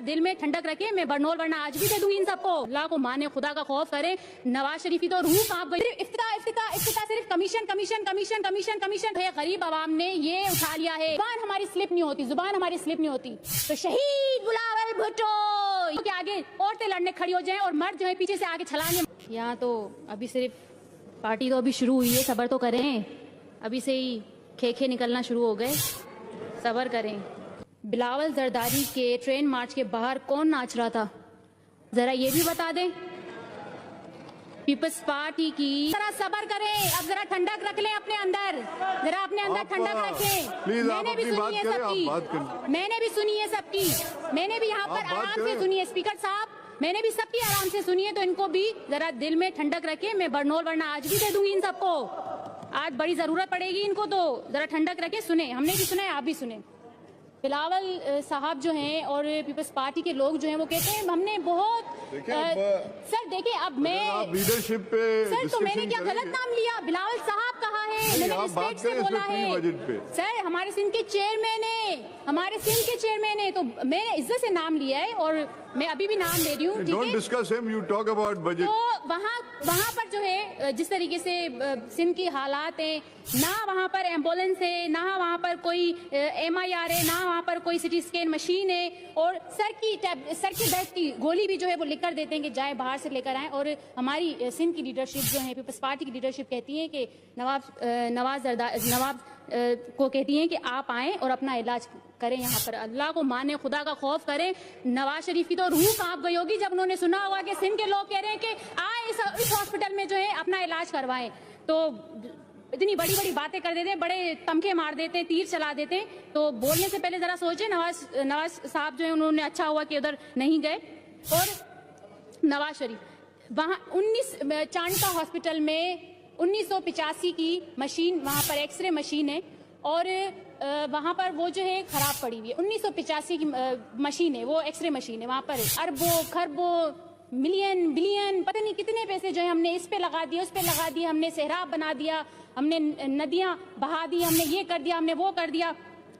دل میں ٹھنڈک رکھے. میں برنول ورنہ آج بھی دے دوں گی ان سب کو. اللہ کو مانے, خدا کا خوف کریں. نواز شریف کی تو روح کانپ گئی. افتتاح صرف commission commission commission commission commission. غریب عوام نے یہ اٹھا لیا ہے. زبان ہماری سلپ نہیں ہوتی. تو شہید بلاول بھٹو کے آگے عورتیں لڑنے کھڑی ہو جائیں اور مرد جو ہے پیچھے سے آگے چھلانگے. یہاں تو ابھی صرف پارٹی تو ابھی شروع ہوئی ہے, صبر تو کریں. ابھی سے ہی کھیکھے نکلنا شروع ہو گئے, صبر کریں. بلاول زرداری کے ٹرین مارچ کے باہر کون ناچ رہا تھا, ذرا یہ بھی بتا دیں. پیپلز پارٹی کی ذرا صبر کریں, اب ذرا ٹھنڈک رکھ لیں اپنے اندر, ذرا اپنے اندر ٹھنڈک رکھیں. میں نے بھی سنی ہے سب کی, میں نے بھی سنی ہے سب کی, میں نے بھی یہاں پر آرام سے سنی ہے. اسپیکر صاحب میں نے بھی سب کی آرام سے سنی ہے, تو ان کو بھی ذرا دل میں ٹھنڈک رکھیں. میں برنول ورنہ آج بھی دے دوں گی ان سب کو. آج بڑی ضرورت پڑے گی ان کو, تو ذرا ٹھنڈک رکھیں. سنیں, ہم نے بھی سنا ہے, آپ بھی سنیں. بلاول صاحب جو ہیں اور پیپلز پارٹی کے لوگ جو ہیں وہ کہتے ہیں ہم نے بہت سر دیکھیں اب میں لیڈرشپ پہ سر تو میں نے کیا غلط نام لیا؟ بلاول صاحب کہا ہے, میں نے رسپیکٹ سے بولا ہے. سر ہمارے سندھ کے چیئرمین ہیں, تو میں نے عزت سے نام لیا ہے اور میں ابھی بھی نام دے رہی ہوں. Don't discuss him, you talk about budget. تو وہاں پر جو ہے جس طریقے سے سندھ کی حالات ہیں, نہ وہاں پر ایمبولینس ہے, نہ وہاں پر کوئی MIR ہے, نہ وہاں پر کوئی سٹی اسکین مشین ہے, اور سر کی درد کی گولی بھی جو ہے وہ لکھ کر دیتے ہیں کہ جائے باہر سے لے کر آئیں. اور ہماری سندھ کی لیڈرشپ جو ہے پیپلز پارٹی کی لیڈرشپ کہتی ہے کہ نواب کو کہتی ہیں کہ آپ آئیں اور اپنا علاج کریں یہاں پر. اللہ کو مانے, خدا کا خوف کریں. نواز شریف کی تو روح کانپ گئی ہوگی جب انہوں نے سنا ہوگا کہ سندھ کے لوگ کہہ رہے ہیں کہ آئیں اس ہاسپٹل میں جو ہے اپنا علاج کروائیں. تو اتنی بڑی بڑی باتیں کر دیتے ہیں, بڑے تمکے مار دیتے ہیں, تیر چلا دیتے ہیں. تو بولنے سے پہلے ذرا سوچیں. نواز صاحب جو ہے انہوں نے اچھا ہوا کہ ادھر نہیں گئے. اور نواز شریف وہاں 19 چانکا ہاسپٹل میں 1985 کی مشین, وہاں پر ایکس رے مشین ہے اور وہاں پر وہ جو ہے خراب پڑی ہوئی ہے. 1985 کی مشین ہے, وہ ایکس رے مشین ہے. وہاں پر اربوں خربوں ملین بلین پتہ نہیں کتنے پیسے جو ہے ہم نے اس پہ لگا دیے, اس پہ لگا دیے, ہم نے سہراب بنا دیا, ہم نے ندیاں بہا دی, ہم نے یہ کر دیا, ہم نے وہ کر دیا.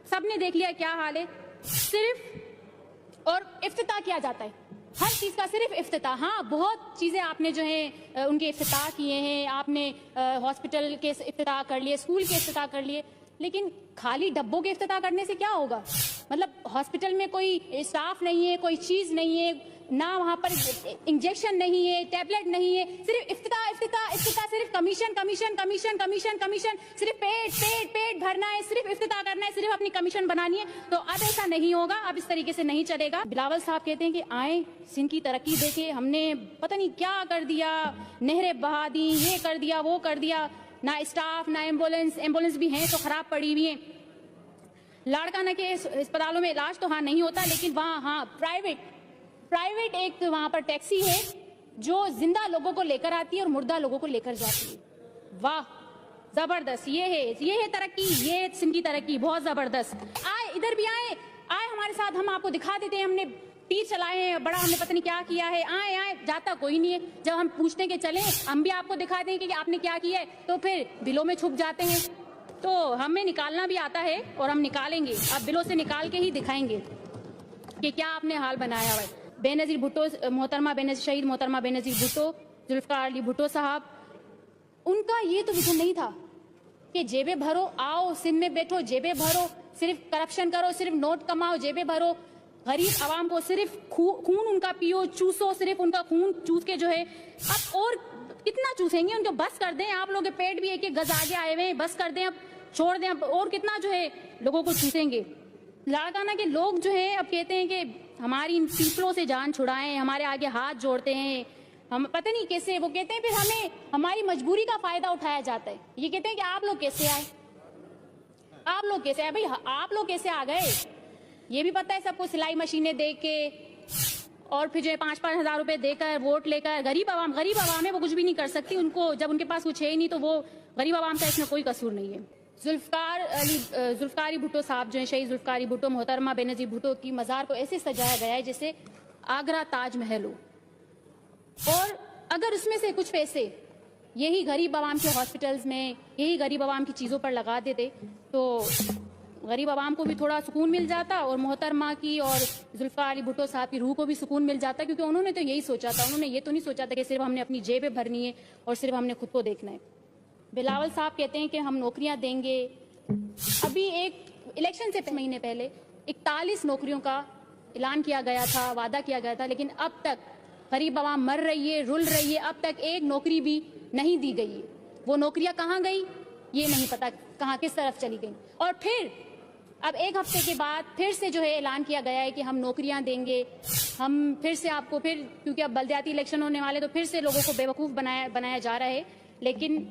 سب نے دیکھ لیا کیا حال ہے. صرف اور افتتاح کیا جاتا ہے ہر چیز کا, صرف افتتاح. ہاں بہت چیزیں آپ نے جو ہیں ان کے افتتاح کیے ہیں, آپ نے ہاسپٹل کے افتتاح کر لیے, اسکول کے افتتاح کر لیے, لیکن خالی ڈبوں کے افتتاح کرنے سے کیا ہوگا؟ مطلب ہاسپٹل میں کوئی اسٹاف نہیں ہے, کوئی چیز نہیں ہے, نہ وہاں پر انجیکشن نہیں ہے, ٹیبلٹ نہیں ہے, صرف افتتاح افتتاح افتتاح, صرف commission commission commission commission commission, صرف پیٹ بھرنا ہے, صرف افتتاح کرنا ہے, صرف اپنی کمیشن بنانی ہے. تو اب ایسا نہیں ہوگا, اب اس طریقے سے نہیں چلے گا. بلاول صاحب کہتے ہیں کہ آئیں سندھ کی ترقی دیکھیں, ہم نے پتہ نہیں کیا کر دیا, نہریں بہا دی, یہ کر دیا, وہ کر دیا, نہ اسٹاف نہ ایمبولینس بھی ہیں تو خراب پڑی ہوئی ہیں. لاڑکانہ کے اسپتالوں میں علاج تو ہاں نہیں ہوتا, لیکن وہاں ہاں پرائیویٹ ایک وہاں پر ٹیکسی ہے جو زندہ لوگوں کو لے کر آتی ہے اور مردہ لوگوں کو لے کر جاتی ہے. واہ زبردست, یہ ہے ترقی, یہ سندھ کی ترقی بہت زبردست. آئے ادھر بھی آئے ہمارے ساتھ, ہم آپ کو دکھا دیتے ہیں, ہم نے تیر چلائے ہیں, بڑا ہم نے پتہ نہیں کیا کیا ہے. آئے جاتا کوئی نہیں ہے. جب ہم پوچھتے ہیں کہ چلیں ہم بھی آپ کو دکھا دیں کہ آپ نے کیا کیا ہے, تو پھر بلوں میں چھپ جاتے ہیں. تو ہمیں نکالنا بھی آتا ہے اور ہم نکالیں گے, اب بلوں سے نکال کے ہی دکھائیں گے کہ کیا آپ نے حال بنایا ہوا ہے. بے نظیر بھٹو, شہید محترمہ بے نظیر بھٹو, ذوالفقار علی بھٹو صاحب, ان کا یہ تو ویژن نہیں تھا کہ جیبیں بھرو, آؤ سندھ میں بیٹھو, جیبیں بھرو, صرف کرپشن کرو, صرف نوٹ کماؤ, جیبیں بھرو, غریب عوام کو صرف خون ان کا پیو, چوسو, صرف ان کا خون چوس کے جو ہے اب اور کتنا چوسیں گے, ان کو بس کر دیں. آپ لوگ کے پیٹ بھی ایک گز آگے آئے ہوئے ہیں, بس کر دیں, اب چھوڑ دیں, اب اور کتنا جو ہے لوگوں کو چوسیں گے. لاڑکانہ کے لوگ جو ہیں اب کہتے ہیں کہ ہماری ان پیپلوں سے جان چھڑائیں, ہمارے آگے ہاتھ جوڑتے ہیں, ہم پتہ نہیں کیسے, وہ کہتے ہیں پھر ہمیں ہماری مجبوری کا فائدہ اٹھایا جاتا ہے. یہ کہتے ہیں کہ آپ لوگ کیسے آئے, بھائی آپ لوگ کیسے آ گئے. یہ بھی پتہ ہے سب کو, سلائی مشینیں دے کے اور پھر جو ہے 5-5 ہزار روپے دے کر ووٹ لے کر. غریب عوام ہے, وہ کچھ بھی نہیں کر سکتی. ان کو جب ان کے پاس کچھ ہے ہی نہیں, تو وہ غریب عوام کا اس میں کوئی قصور نہیں ہے. ذوالفقار علی بھٹو صاحب جو ہیں, شہید ذوالفقار علی بھٹو, محترمہ بے نظیر بھٹو کی مزار کو ایسے سجایا گیا ہے جیسے آگرہ تاج محل ہو. اور اگر اس میں سے کچھ پیسے یہی غریب عوام کے ہاسپٹلز میں, یہی غریب عوام کی چیزوں پر لگا دیتے تو غریب عوام کو بھی تھوڑا سکون مل جاتا اور محترمہ کی اور ذوالفقار علی بھٹو صاحب کی روح کو بھی سکون مل جاتا، کیونکہ انہوں نے تو یہی سوچا تھا، انہوں نے یہ تو نہیں سوچا تھا کہ صرف ہم نے اپنی جیبیں بھرنی ہے اور صرف ہم نے خود کو دیکھنا ہے۔ بلاول صاحب کہتے ہیں کہ ہم نوکریاں دیں گے، ابھی ایک الیکشن سے مہینے پہلے 41 نوکریوں کا اعلان کیا گیا تھا، وعدہ کیا گیا تھا، لیکن اب تک غریب عوام مر رہی ہے، رل رہی ہے، اب تک ایک نوکری بھی نہیں دی گئی ہے۔ وہ نوکریاں کہاں گئی یہ نہیں پتا، کہاں کس طرف چلی گئی۔ اور پھر اب ایک ہفتے کے بعد پھر سے جو ہے اعلان کیا گیا ہے کہ ہم نوکریاں دیں گے، ہم پھر سے آپ کو کیونکہ اب بلدیاتی الیکشن ہونے والے تو پھر سے لوگوں کو بیوقوف بنایا جا رہا ہے۔ لیکن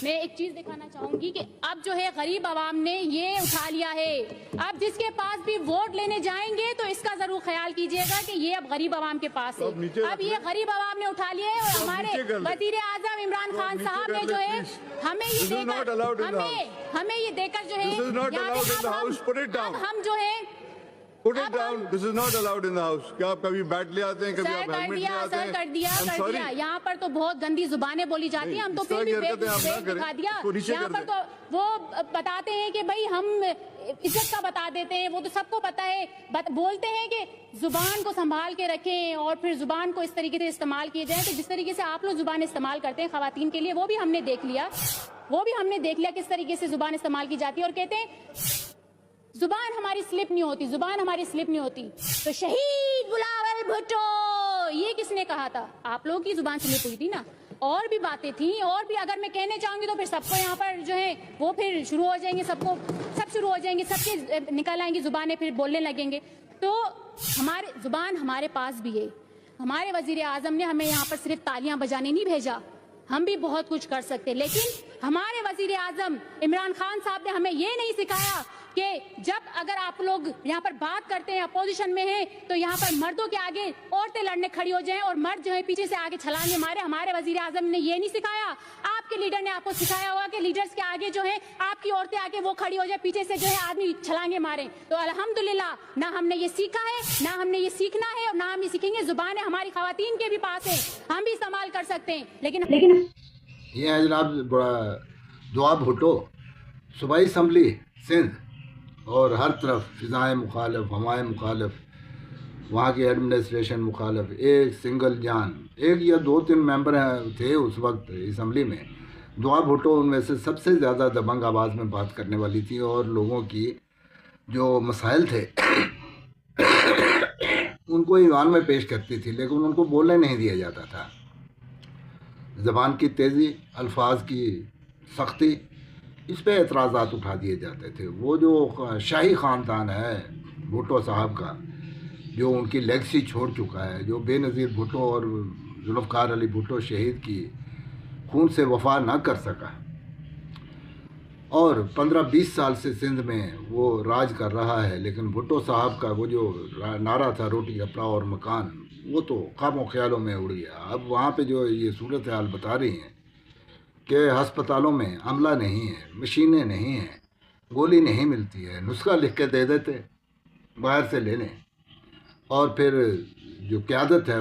میں ایک چیز دکھانا چاہوں گی کہ اب جو ہے غریب عوام نے یہ اٹھا لیا ہے، اب جس کے پاس بھی ووٹ لینے جائیں گے تو اس کا ضرور خیال کیجئے گا کہ یہ اب غریب عوام کے پاس ہے، اب یہ غریب عوام نے اٹھا لیا ہے۔ اور ہمارے وزیر اعظم عمران خان صاحب نے جو ہے ہمیں یہ دے کر جو ہے اب ہم جو ہے Put it down. This is not allowed in the house. کیا آپ کبھی بیٹ لے آتے ہیں، کبھی آپ ہیلمٹ لے آتے ہیں؟ کر دیا یہاں پر تو بہت گندی زبانیں بولی جاتی ہیں، ہم تو پھر بھی دکھا دیا۔ یہاں پر تو وہ بتاتے ہیں کہ بھائی ہم عزت کا بتا دیتے ہیں، وہ تو سب کو پتا ہے، بولتے ہیں کہ زبان کو سنبھال کے رکھیں اور پھر زبان کو اس طریقے سے استعمال کیے جائیں۔ تو جس طریقے سے آپ لوگ زبان استعمال کرتے ہیں خواتین کے لیے، وہ بھی ہم نے دیکھ لیا کس طریقے سے زبان استعمال کی جاتی ہے، اور کہتے ہیں زبان ہماری سلپ نہیں ہوتی۔ تو شہید بلاول بھٹو یہ کس نے کہا تھا؟ آپ لوگوں کی زبان سلپ ہوئی تھی نا، اور بھی باتیں تھیں، اور بھی اگر میں کہنے چاہوں گی تو پھر سب کو یہاں پر جو ہے وہ پھر شروع ہو جائیں گے، سب شروع ہو جائیں گے، سب کے نکل آئیں گی زبانیں، پھر بولنے لگیں گے۔ تو ہمارے زبان ہمارے پاس بھی ہے، ہمارے وزیر اعظم نے ہمیں یہاں پر صرف تالیاں بجانے نہیں بھیجا، ہم بھی بہت کچھ کر سکتے، لیکن ہمارے وزیر اعظم عمران خان صاحب نے ہمیں یہ نہیں سکھایا کہ جب اگر آپ لوگ یہاں پر بات کرتے ہیں، اپوزیشن میں ہیں، تو یہاں پر مردوں کے آگے عورتیں لڑنے کھڑی ہو جائیں اور مرد جو ہے پیچھے سے آگے چھلانگے مارے۔ ہمارے وزیر اعظم نے یہ نہیں سکھایا، آپ کے لیڈر نے آپ کو سکھایا ہوگا کہ لیڈرز کے آگے جو ہے آپ کی عورتیں آگے وہ کھڑی ہو جائے، پیچھے سے جو ہے آدمی چھلانگے ماریں۔ تو الحمدللہ نہ ہم نے یہ سیکھا ہے، نہ ہم نے یہ سیکھنا ہے، اور نہ ہم یہ سیکھیں گے۔ زبانیں ہماری خواتین کے بھی پاس ہیں، ہم بھی استعمال کر سکتے ہیں، لیکن یہ ہے جناب دعا بھٹو، صوبائی اسمبلی سندھ، اور ہر طرف فضائیں مخالف، ہوائیں مخالف، وہاں کی ایڈمنسٹریشن مخالف، ایک سنگل جان، ایک یا 2-3 ممبر تھے اس وقت اسمبلی میں۔ دعا بھٹو ان میں سے سب سے زیادہ دبنگ آواز میں بات کرنے والی تھی، اور لوگوں کی جو مسائل تھے ان کو ایوان میں پیش کرتی تھی، لیکن ان کو بولنے نہیں دیا جاتا تھا۔ زبان کی تیزی، الفاظ کی سختی، اس پہ اعتراضات اٹھا دیے جاتے تھے۔ وہ جو شاہی خاندان ہے بھٹو صاحب کا، جو ان کی لیگسی چھوڑ چکا ہے، جو بے نظیر بھٹو اور ذوالفقار علی بھٹو شہید کی خون سے وفا نہ کر سکا، اور 15-20 سال سے سندھ میں وہ راج کر رہا ہے، لیکن بھٹو صاحب کا وہ جو نعرہ تھا روٹی کپڑا اور مکان، وہ تو خواب و خیالوں میں اڑ گیا۔ اب وہاں پہ جو یہ صورتحال بتا رہی ہیں کہ ہسپتالوں میں عملہ نہیں ہے، مشینیں نہیں ہیں، گولی نہیں ملتی ہے، نسخہ لکھ کے دے دیتے باہر سے لے لیں، اور پھر جو قیادت ہے